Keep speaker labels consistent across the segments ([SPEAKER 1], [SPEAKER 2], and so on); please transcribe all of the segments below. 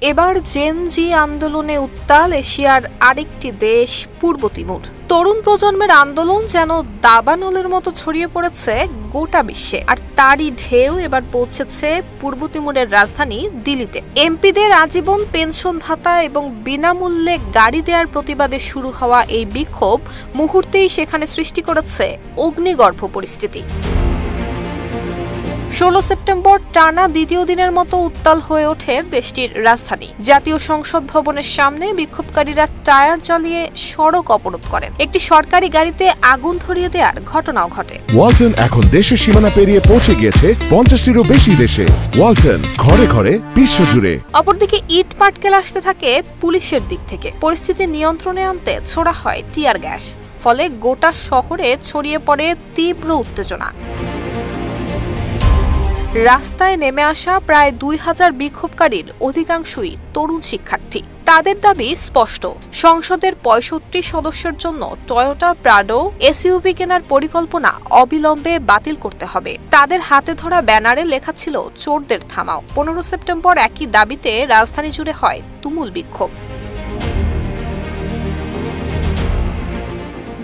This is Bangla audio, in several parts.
[SPEAKER 1] এবার জেন জি আন্দোলনে উত্তাল এশিয়ার আরেকটি দেশ পূর্ব তিমুর। তরুণ প্রজন্মের আন্দোলন যেন দাবানলের মতো ছড়িয়ে পড়েছে গোটা বিশ্বে, আর তারই ঢেউ এবার পৌঁছেছে পূর্ব তিমুরের রাজধানী দিল্লিতে। এমপিদের আজীবন পেনশন ভাতা এবং বিনামূল্যে গাড়ি দেওয়ার প্রতিবাদে শুরু হওয়া এই বিক্ষোভ মুহূর্তেই সেখানে সৃষ্টি করেছে অগ্নিগর্ভ পরিস্থিতি। 16 সেপ্টেম্বর টানা দ্বিতীয় দিনের মতো উত্তাল হয়ে ওঠে দেশটির রাজধানী। জাতীয় সংসদ ভবনের সামনে বিক্ষোভকারীরা টায়ার জ্বালিয়ে সড়ক অবরোধ করেন। একটি সরকারি গাড়িতে আগুন ধরিয়ে দেওয়ার ঘটনাও ঘটে।
[SPEAKER 2] ওয়ালটন এখন দেশের সীমানা পেরিয়ে পৌঁছে গিয়েছে 50টিরও বেশি দেশে। ওয়ালটন, ঘরে ঘরে, বিশ্বজুড়ে।
[SPEAKER 1] অপরদিকে ইট পাটকেল আসতে থাকে পুলিশের দিক থেকে। পরিস্থিতি নিয়ন্ত্রণে আনতে ছোড়া হয় টিয়ার গ্যাস, ফলে গোটা শহরে ছড়িয়ে পড়ে তীব্র উত্তেজনা। রাস্তায় নেমে আসা প্রায় 2000 বিক্ষোভকারীর অধিকাংশই তরুণ শিক্ষার্থী। তাদের দাবি স্পষ্ট, সংসদের 65 সদস্যের জন্য টয়োটা প্রাডো এসইউভি কেনার পরিকল্পনা অবিলম্বে বাতিল করতে হবে। তাদের হাতে ধরা ব্যানারে লেখা ছিল চোরদের থামাও। 15 সেপ্টেম্বর একই দাবিতে রাজধানী জুড়ে হয় তুমুল বিক্ষোভ।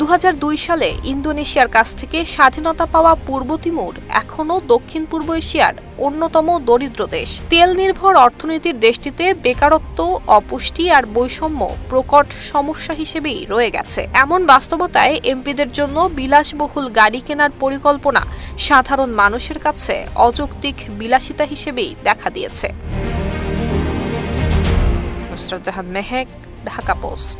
[SPEAKER 1] 2002 সালে ইন্দোনেশিয়ার কাছ থেকে স্বাধীনতা পাওয়া পূর্ব তিমুর এখনও দক্ষিণ পূর্ব এশিয়ার অন্যতম দরিদ্র দেশ। তেল নির্ভর অর্থনীতির দেশটিতে বেকারত্ব, অপুষ্টি আর বৈষম্য প্রকট সমস্যা হিসেবেই রয়ে গেছে। এমন বাস্তবতায় এমপিদের জন্য বিলাসবহুল গাড়ি কেনার পরিকল্পনা সাধারণ মানুষের কাছে অযৌক্তিক বিলাসিতা হিসেবেই দেখা দিয়েছে। নুসরাত জাহান মেহেক, ঢাকা পোস্ট।